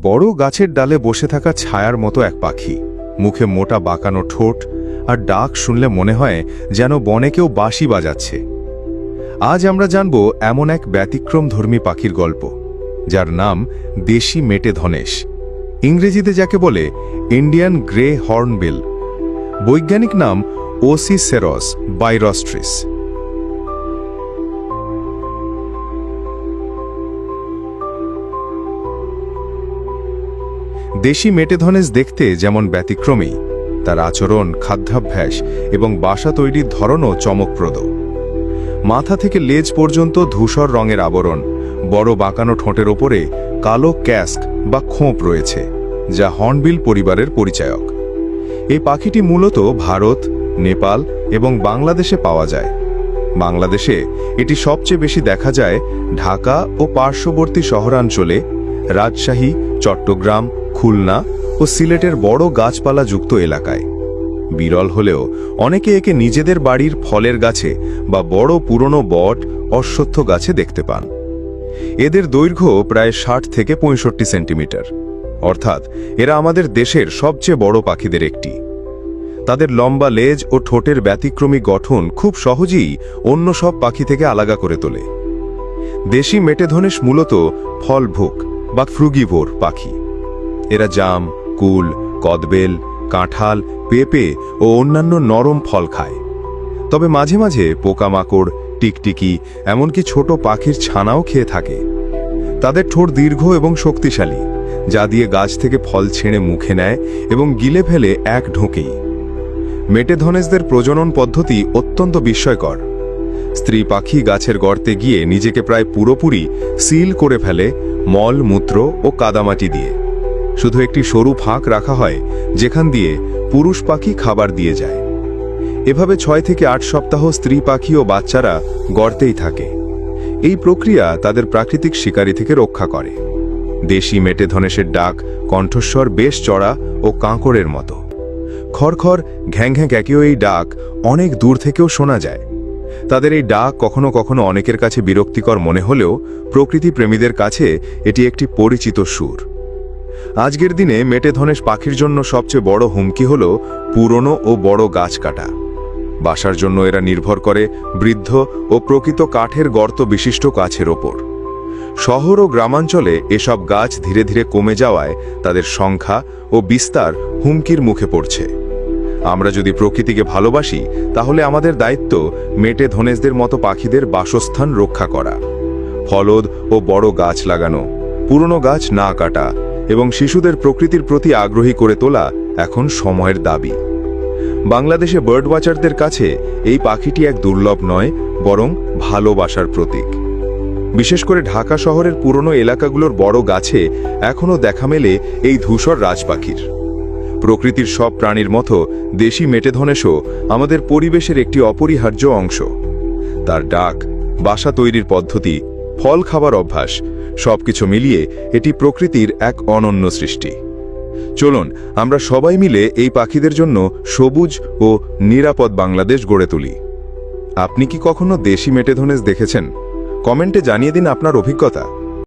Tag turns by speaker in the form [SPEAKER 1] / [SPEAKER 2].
[SPEAKER 1] বড় গাছের ডালে বসে থাকা ছায়ার মতো এক পাখি, মুখে মোটা বাঁকানো ঠোঁট, আর ডাক শুনলে মনে হয় যেন বনে কেউ বাঁশি বাজাচ্ছে। আজ আমরা জানব এমন এক ব্যতিক্রমধর্মী পাখির গল্প, যার নাম দেশি মেটে ধনেশ, ইংরেজিতে যাকে বলে ইন্ডিয়ান গ্রে হর্নবিল। বৈজ্ঞানিক নাম ওসিসেরস বাইরস্ট্রিস। দেশি মেটে ধনেশ দেখতে যেমন ব্যতিক্রমী, তার আচরণ, খাদ্যাভ্যাস এবং বাসা তৈরির ধরনও চমকপ্রদ। মাথা থেকে লেজ পর্যন্ত ধূসর রঙের আবরণ, বড় বাঁকানো ঠোঁটের ওপরে কালো ক্যাস্ক বা খোঁপ রয়েছে, যা হর্নবিল পরিবারের পরিচায়ক। এই পাখিটি মূলত ভারত, নেপাল এবং বাংলাদেশে পাওয়া যায়। বাংলাদেশে এটি সবচেয়ে বেশি দেখা যায় ঢাকা ও পার্শ্ববর্তী শহরাঞ্চলে, রাজশাহী, চট্টগ্রাম, খুলনা ও সিলেটের বড় গাছপালাযুক্ত এলাকায়। বিরল হলেও অনেকে একে নিজেদের বাড়ির ফলের গাছে বা বড় পুরনো বট, অশ্বত্থ গাছে দেখতে পান। এদের দৈর্ঘ্য প্রায় 60 থেকে 65 সেন্টিমিটার, অর্থাৎ এরা আমাদের দেশের সবচেয়ে বড় পাখিদের একটি। তাদের লম্বা লেজ ও ঠোঁটের ব্যতিক্রমী গঠন খুব সহজেই অন্য সব পাখি থেকে আলাদা করে তোলে। দেশি মেটে ধনেশ মূলত ফলভুক বা ফ্রুগিভোর পাখি। এরা জাম, কুল, কদবেল, কাঁঠাল, পেঁপে ও অন্যান্য নরম ফল খায়। তবে মাঝে মাঝে পোকামাকড়, টিকটিকি, এমনকি ছোট পাখির ছানাও খেয়ে থাকে। তাদের ঠোঁট দীর্ঘ এবং শক্তিশালী, যা দিয়ে গাছ থেকে ফল ছেড়ে মুখে নেয় এবং গিলে ফেলে এক ঢোকেই। মেটে ধনেশদের প্রজনন পদ্ধতি অত্যন্ত বিস্ময়কর। স্ত্রী পাখি গাছের গর্তে গিয়ে নিজেকে প্রায় পুরোপুরি সিল করে ফেলে মল, মূত্র ও কাদামাটি দিয়ে। শুধু একটি সরু ফাঁক রাখা হয়, যেখান দিয়ে পুরুষ পাখি খাবার দিয়ে যায়। এভাবে 6 থেকে 8 সপ্তাহ স্ত্রী পাখি ও বাচ্চারা গর্তেই থাকে। এই প্রক্রিয়া তাদের প্রাকৃতিক শিকারি থেকে রক্ষা করে। দেশি মেটে ধনেশের ডাক, কণ্ঠস্বর বেশ চড়া ও কাঁকড়ের মতো। খড়খড়, ঘ্যাং ঘ্যাঁ ক্যাকেও এই ডাক অনেক দূর থেকেও শোনা যায়। তাদের এই ডাক কখনো কখনো অনেকের কাছে বিরক্তিকর মনে হলেও প্রকৃতি প্রেমীদের কাছে এটি একটি পরিচিত সুর। আজকের দিনে মেটে ধনেশ পাখির জন্য সবচেয়ে বড় হুমকি হল পুরনো ও বড় গাছ কাটা। বাসার জন্য এরা নির্ভর করে বৃদ্ধ ও প্রকৃত কাঠের গর্ত বিশিষ্ট গাছের ওপর। শহর ও গ্রামাঞ্চলে এসব গাছ ধীরে ধীরে কমে যাওয়ায় তাদের সংখ্যা ও বিস্তার হুমকির মুখে পড়ছে। আমরা যদি প্রকৃতিকে ভালোবাসি, তাহলে আমাদের দায়িত্ব মেটে ধনেশদের মতো পাখিদের বাসস্থান রক্ষা করা। ফলদ ও বড় গাছ লাগানো, পুরনো গাছ না কাটা এবং শিশুদের প্রকৃতির প্রতি আগ্রহী করে তোলা এখন সময়ের দাবি। বাংলাদেশে বার্ড ওয়াচারদের কাছে এই পাখিটি এক দুর্লভ নয়, বরং ভালোবাসার প্রতীক। বিশেষ করে ঢাকা শহরের পুরনো এলাকাগুলোর বড় গাছে এখনও দেখা মেলে এই ধূসর রাজপাখির। প্রকৃতির সব প্রাণীর মতো দেশি মেটে ধনেশও আমাদের পরিবেশের একটি অপরিহার্য অংশ। তার ডাক, বাসা তৈরির পদ্ধতি, ফল খাবার অভ্যাস, সবকিছু মিলিয়ে এটি প্রকৃতির এক অনন্য সৃষ্টি। চলুন আমরা সবাই মিলে এই পাখিদের জন্য সবুজ ও নিরাপদ বাংলাদেশ গড়ে তুলি। আপনি কি কখনো দেশি মেটে ধনেশ দেখেছেন? কমেন্টে জানিয়ে দিন আপনার অভিজ্ঞতা।